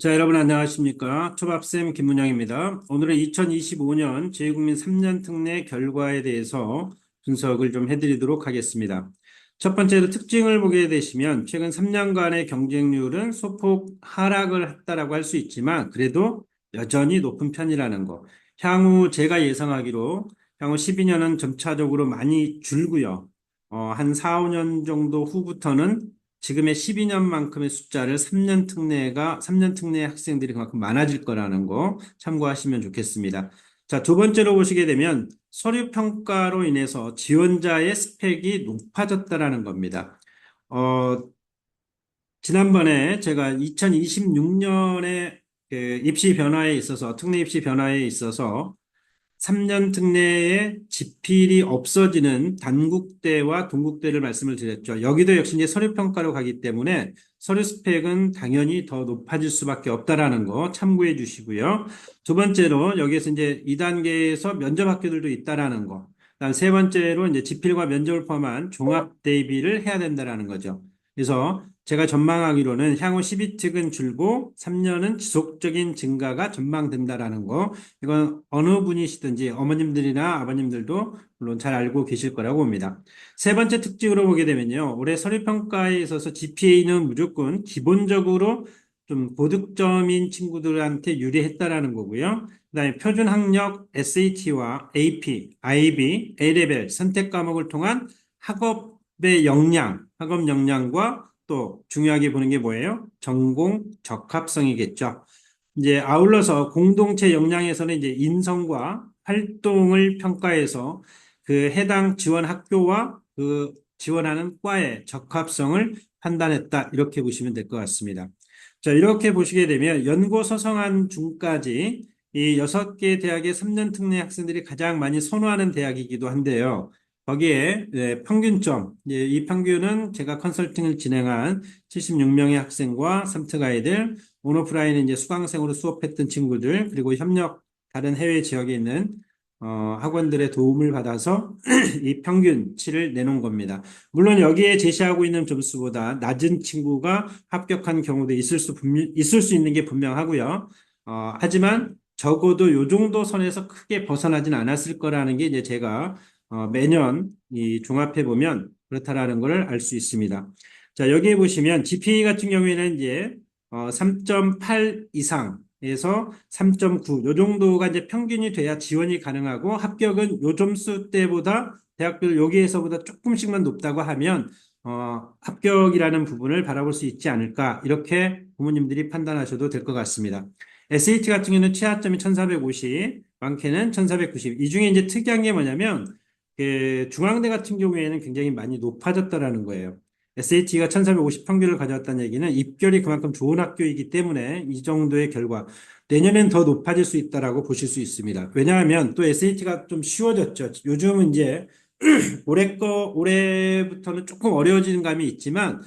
자, 여러분 안녕하십니까? 초밥쌤 김문영입니다. 오늘은 2025년 제2국민 3년 특례 결과에 대해서 분석을 좀 해드리도록 하겠습니다. 첫 번째로 특징을 보게 되시면 최근 3년간의 경쟁률은 소폭 하락을 했다라고 할 수 있지만 그래도 여전히 높은 편이라는 거. 향후 제가 예상하기로 향후 12년은 점차적으로 많이 줄고요. 한 4, 5년 정도 후부터는 지금의 12년만큼의 숫자를 3년 특례 학생들이 그만큼 많아질 거라는 거 참고하시면 좋겠습니다. 자, 두 번째로 보시게 되면 서류 평가로 인해서 지원자의 스펙이 높아졌다라는 겁니다. 어, 지난번에 제가 2026년에 입시 변화에 있어서, 특례 입시 변화에 있어서 3년 특례의 지필이 없어지는 단국대와 동국대를 말씀을 드렸죠. 여기도 역시 이제 서류평가로 가기 때문에 서류 스펙은 당연히 더 높아질 수밖에 없다라는 거 참고해 주시고요. 두 번째로 여기에서 이제 2단계에서 면접 학교들도 있다라는 거. 그다음 세 번째로 이제 지필과 면접을 포함한 종합 대비를 해야 된다라는 거죠. 그래서 제가 전망하기로는 향후 12특은 줄고 3년은 지속적인 증가가 전망된다라는 거. 이건 어느 분이시든지 어머님들이나 아버님들도 물론 잘 알고 계실 거라고 봅니다. 세 번째 특징으로 보게 되면요. 올해 서류평가에 있어서 GPA는 무조건 기본적으로 좀 고득점인 친구들한테 유리했다라는 거고요. 그다음에 표준학력 SAT와 AP, IB, A레벨 선택 과목을 통한 학업의 역량, 학업 역량과 또 중요하게 보는 게 뭐예요? 전공 적합성이겠죠. 이제 아울러서 공동체 역량에서는 이제 인성과 활동을 평가해서 그 해당 지원 학교와 그 지원하는 과의 적합성을 판단했다. 이렇게 보시면 될 것 같습니다. 자, 이렇게 보시게 되면 연고 서성한 중까지 이 6개 대학의 3년 특례 학생들이 가장 많이 선호하는 대학이기도 한데요. 거기에 평균점, 이 평균은 제가 컨설팅을 진행한 76명의 학생과 3특 아이들, 온오프라인은 이제 수강생으로 수업했던 친구들, 그리고 협력 다른 해외 지역에 있는 학원들의 도움을 받아서 이 평균치를 내놓은 겁니다. 물론 여기에 제시하고 있는 점수보다 낮은 친구가 합격한 경우도 있을 수 있는 게 분명하고요. 하지만 적어도 요 정도 선에서 크게 벗어나진 않았을 거라는 게 이제 제가 매년 이 종합해 보면 그렇다라는 것을 알 수 있습니다. 자, 여기에 보시면 GPA 같은 경우에는 이제 3.8 이상에서 3.9, 요 정도가 이제 평균이 돼야 지원이 가능하고 합격은 요 점수 때보다 대학별 여기에서보다 조금씩만 높다고 하면 합격이라는 부분을 바라볼 수 있지 않을까 이렇게 부모님들이 판단하셔도 될 것 같습니다. SAT 같은 경우는 최하점이 1450, 많게는 1490. 이 중에 이제 특이한 게 뭐냐면 그 중앙대 같은 경우에는 굉장히 많이 높아졌다라는 거예요. SAT가 1450 평균을 가져왔다는 얘기는 입결이 그만큼 좋은 학교이기 때문에 이 정도의 결과, 내년엔 더 높아질 수 있다라고 보실 수 있습니다. 왜냐하면 또 SAT가 좀 쉬워졌죠. 요즘은 이제 올해부터는 조금 어려워지는 감이 있지만,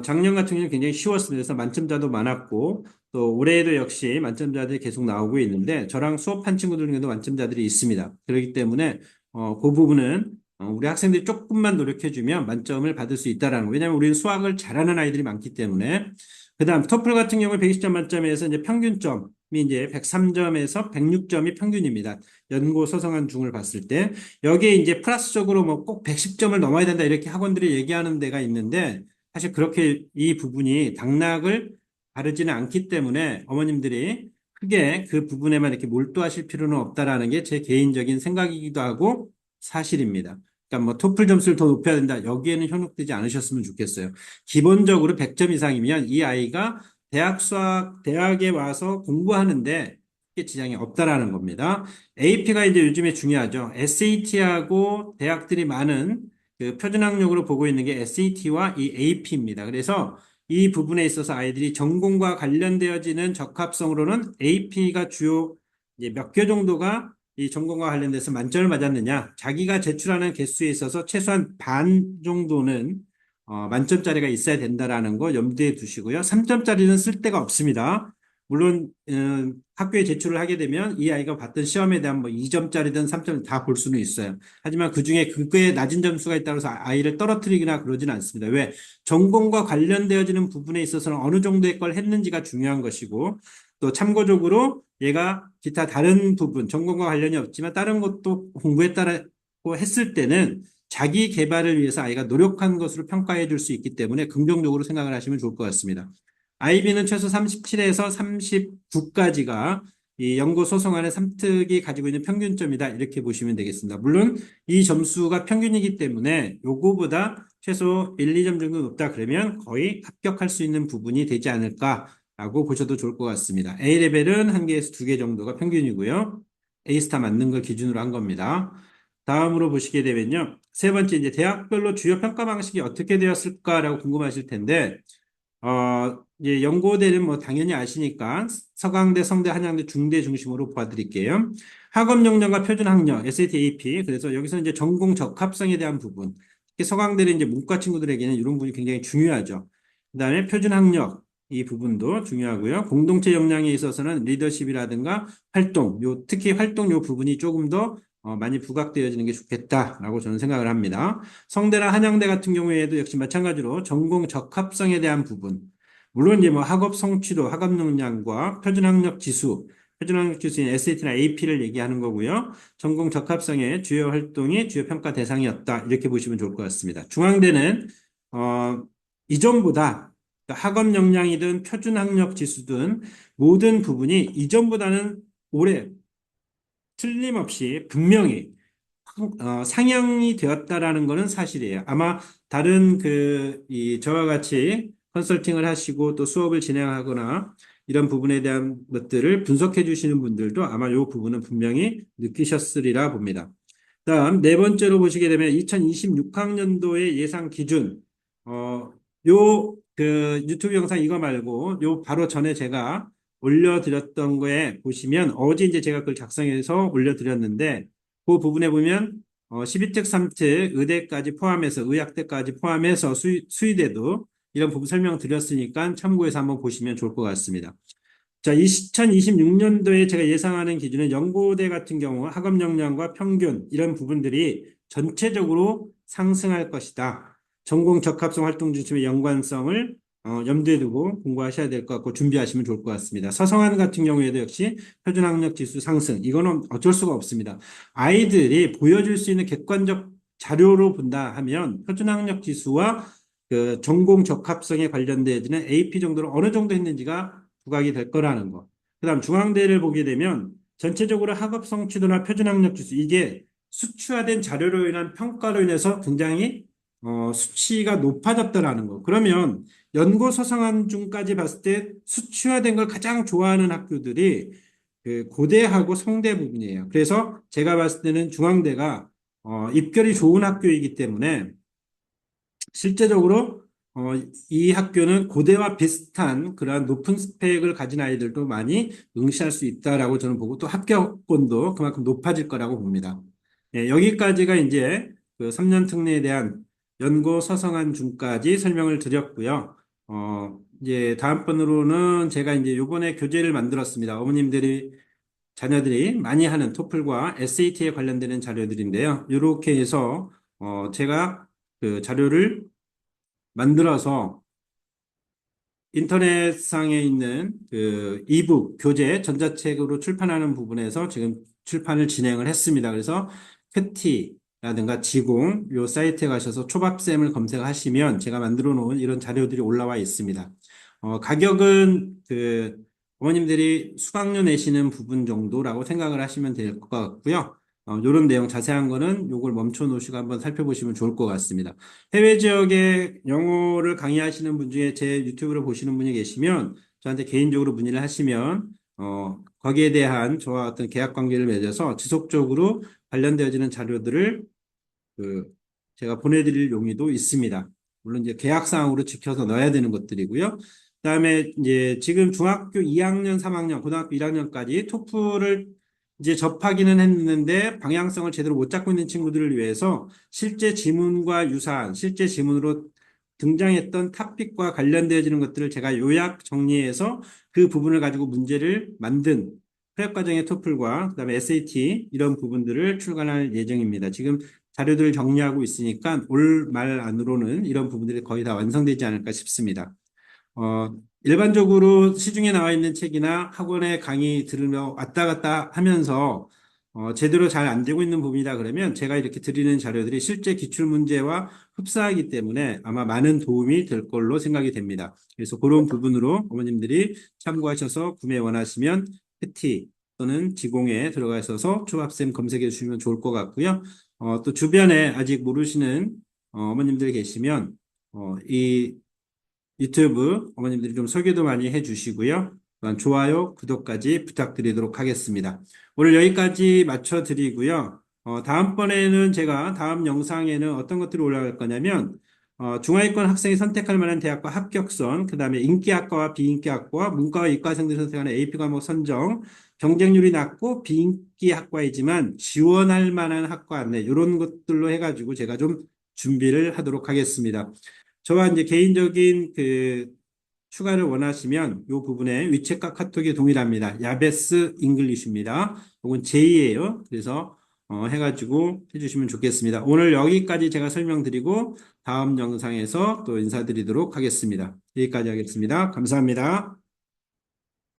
작년 같은 경우는 굉장히 쉬웠습니다. 그래서 만점자도 많았고, 또 올해에도 역시 만점자들이 계속 나오고 있는데, 저랑 수업한 친구들 중에도 만점자들이 있습니다. 그렇기 때문에, 그 부분은 우리 학생들이 조금만 노력해주면 만점을 받을 수 있다라는 거. 왜냐하면 우리는 수학을 잘하는 아이들이 많기 때문에. 그 다음, 토플 같은 경우는 120점 만점에서 이제 평균점이 이제 103점에서 106점이 평균입니다. 연고 서성한 중을 봤을 때. 여기에 이제 플러스적으로 뭐 꼭 110점을 넘어야 된다 이렇게 학원들이 얘기하는 데가 있는데, 사실 그렇게 이 부분이 당락을 바르지는 않기 때문에 어머님들이 크게 그 부분에만 이렇게 몰두하실 필요는 없다라는 게 제 개인적인 생각이기도 하고 사실입니다. 그러니까 뭐 토플 점수를 더 높여야 된다. 여기에는 현혹되지 않으셨으면 좋겠어요. 기본적으로 100점 이상이면 이 아이가 대학 수학, 대학에 와서 공부하는데 크게 지장이 없다라는 겁니다. AP가 이제 요즘에 중요하죠. SAT하고 대학들이 많은 그 표준학력으로 보고 있는 게 SAT와 이 AP입니다. 그래서 이 부분에 있어서 아이들이 전공과 관련되어지는 적합성으로는 AP가 주요 이제 몇 개 정도가 이 전공과 관련돼서 만점을 맞았느냐. 자기가 제출하는 개수에 있어서 최소한 반 정도는 만점짜리가 있어야 된다라는 거 염두에 두시고요. 3점짜리는 쓸 데가 없습니다. 물론 학교에 제출을 하게 되면 이 아이가 봤던 시험에 대한 뭐 2점짜리든 3점 다 볼 수는 있어요. 하지만 그중에 그거에 낮은 점수가 있다고 해서 아이를 떨어뜨리거나 그러지는 않습니다. 왜? 전공과 관련되어지는 부분에 있어서는 어느 정도의 걸 했는지가 중요한 것이고 또 참고적으로 얘가 기타 다른 부분, 전공과 관련이 없지만 다른 것도 공부했다고 했을 때는 자기 개발을 위해서 아이가 노력한 것으로 평가해 줄 수 있기 때문에 긍정적으로 생각을 하시면 좋을 것 같습니다. IB는 최소 37에서 39까지가 이 연구 소송안의 삼특이 가지고 있는 평균점이다. 이렇게 보시면 되겠습니다. 물론 이 점수가 평균이기 때문에 요거보다 최소 1, 2점 정도 높다 그러면 거의 합격할 수 있는 부분이 되지 않을까라고 보셔도 좋을 것 같습니다. A레벨은 1개에서 2개 정도가 평균이고요. A스타 맞는 걸 기준으로 한 겁니다. 다음으로 보시게 되면요. 세 번째, 이제 대학별로 주요 평가 방식이 어떻게 되었을까라고 궁금하실 텐데, 이제 연고대는 뭐 당연히 아시니까 서강대, 성대, 한양대, 중대 중심으로 봐드릴게요. 학업 역량과 표준 학력, SAT, AP. 그래서 여기서 이제 전공 적합성에 대한 부분. 특히 서강대는 이제 문과 친구들에게는 이런 부분이 굉장히 중요하죠. 그다음에 표준 학력 이 부분도 중요하고요. 공동체 역량에 있어서는 리더십이라든가 활동, 특히 활동 요 부분이 조금 더 많이 부각되어지는 게 좋겠다라고 저는 생각을 합니다. 성대나 한양대 같은 경우에도 역시 마찬가지로 전공 적합성에 대한 부분. 물론 이제 뭐 학업 성취도, 학업 역량과 표준 학력 지수, 표준 학력 지수인 SAT나 AP를 얘기하는 거고요. 전공 적합성의 주요 활동이 주요 평가 대상이었다. 이렇게 보시면 좋을 것 같습니다. 중앙대는 이전보다 학업 역량이든 표준 학력 지수든 모든 부분이 이전보다는 올해 틀림없이 분명히 상향이 되었다라는 것은 사실이에요. 아마 다른 저와 같이 컨설팅을 하시고 또 수업을 진행하거나 이런 부분에 대한 것들을 분석해 주시는 분들도 아마 이 부분은 분명히 느끼셨으리라 봅니다. 다음 네 번째로 보시게 되면 2026학년도의 예상 기준, 유튜브 영상 이거 말고 요 바로 전에 제가 올려드렸던 거에 보시면 어제 이제 제가 그걸 작성해서 올려드렸는데 그 부분에 보면 12특, 3특, 의대까지 포함해서 의학대까지 포함해서 수의대도 이런 부분 설명드렸으니까 참고해서 한번 보시면 좋을 것 같습니다. 자, 2026년도에 제가 예상하는 기준은 연고대 같은 경우 학업 역량과 평균 이런 부분들이 전체적으로 상승할 것이다. 전공 적합성 활동 중심의 연관성을 염두에 두고 공부하셔야 될 것 같고 준비하시면 좋을 것 같습니다. 서성한 같은 경우에도 역시 표준 학력 지수 상승 이거는 어쩔 수가 없습니다. 아이들이 보여줄 수 있는 객관적 자료로 본다 하면 표준 학력 지수와 그 전공 적합성에 관련되어지는 AP 정도로 어느 정도 했는지가 부각이 될 거라는 거. 그다음 중앙대를 보게 되면 전체적으로 학업 성취도나 표준 학력 지수 이게 수치화된 자료로 인한 평가로 인해서 굉장히 수치가 높아졌다라는 거. 그러면 연고 서성한 중까지 봤을 때 수치화된 걸 가장 좋아하는 학교들이 그 고대하고 성대 부분이에요. 그래서 제가 봤을 때는 중앙대가 입결이 좋은 학교이기 때문에 실제적으로 이 학교는 고대와 비슷한 그러한 높은 스펙을 가진 아이들도 많이 응시할 수 있다라고 저는 보고 또 합격권도 그만큼 높아질 거라고 봅니다. 예, 여기까지가 이제 그 3년 특례에 대한 연고 서성한 중까지 설명을 드렸고요. 이제 다음번으로는 제가 이제 요번에 교재를 만들었습니다. 어머님들이 자녀들이 많이 하는 토플과 SAT에 관련되는 자료들인데요. 이렇게 해서 제가 그 자료를 만들어서 인터넷상에 있는 그 이북 교재 전자책으로 출판하는 부분에서 지금 출판을 진행을 했습니다. 그래서 큐티라든가 지공 요 사이트에 가셔서 초밥쌤을 검색하시면 제가 만들어 놓은 이런 자료들이 올라와 있습니다. 가격은 어머님들이 수강료 내시는 부분 정도라고 생각을 하시면 될 것 같고요. 이런 내용 자세한 거는 요걸 멈춰 놓으시고 한번 살펴보시면 좋을 것 같습니다. 해외 지역에 영어를 강의하시는 분 중에 제 유튜브를 보시는 분이 계시면 저한테 개인적으로 문의를 하시면 거기에 대한 저와 어떤 계약 관계를 맺어서 지속적으로 관련되어지는 자료들을 그 제가 보내드릴 용의도 있습니다. 물론 이제 계약사항으로 지켜서 넣어야 되는 것들이고요. 그다음에 이제 지금 중학교 2학년, 3학년, 고등학교 1학년까지 토플을 이제 접하기는 했는데 방향성을 제대로 못 잡고 있는 친구들을 위해서 실제 지문과 유사한 실제 지문으로 등장했던 탑픽과 관련되어지는 것들을 제가 요약 정리해서 그 부분을 가지고 문제를 만든 프렙 과정의 토플과 그다음에 SAT 이런 부분들을 출간할 예정입니다. 지금 자료들을 정리하고 있으니까 올 말 안으로는 이런 부분들이 거의 다 완성되지 않을까 싶습니다. 일반적으로 시중에 나와 있는 책이나 학원의 강의 들으며 왔다 갔다 하면서 제대로 잘 안 되고 있는 부분이다 그러면 제가 이렇게 드리는 자료들이 실제 기출 문제와 흡사하기 때문에 아마 많은 도움이 될 걸로 생각이 됩니다. 그래서 그런 부분으로 어머님들이 참고하셔서 구매 원하시면 패티 또는 지공에 들어가 있어서 초밥쌤 검색해 주시면 좋을 것 같고요. 또 주변에 아직 모르시는 어머님들 계시면 이 유튜브 어머님들이 좀 소개도 많이 해주시고요. 또한 좋아요, 구독까지 부탁드리도록 하겠습니다. 오늘 여기까지 맞춰드리고요. 다음번에는 제가 다음 영상에는 어떤 것들이 올라갈 거냐면 중하위권 학생이 선택할 만한 대학과 합격선, 그 다음에 인기학과와 비인기학과, 문과와 이과생들이 선택하는 AP 과목 선정, 경쟁률이 낮고 비인기 학과이지만 지원할 만한 학과 안내 이런 것들로 해가지고 제가 좀 준비를 하도록 하겠습니다. 저와 이제 개인적인 추가를 원하시면 이 부분에 위챗과 카톡이 동일합니다. 야베스 잉글리쉬입니다. 혹은 제이예요. 그래서 해가지고 해주시면 좋겠습니다. 오늘 여기까지 제가 설명드리고 다음 영상에서 또 인사드리도록 하겠습니다. 여기까지 하겠습니다. 감사합니다.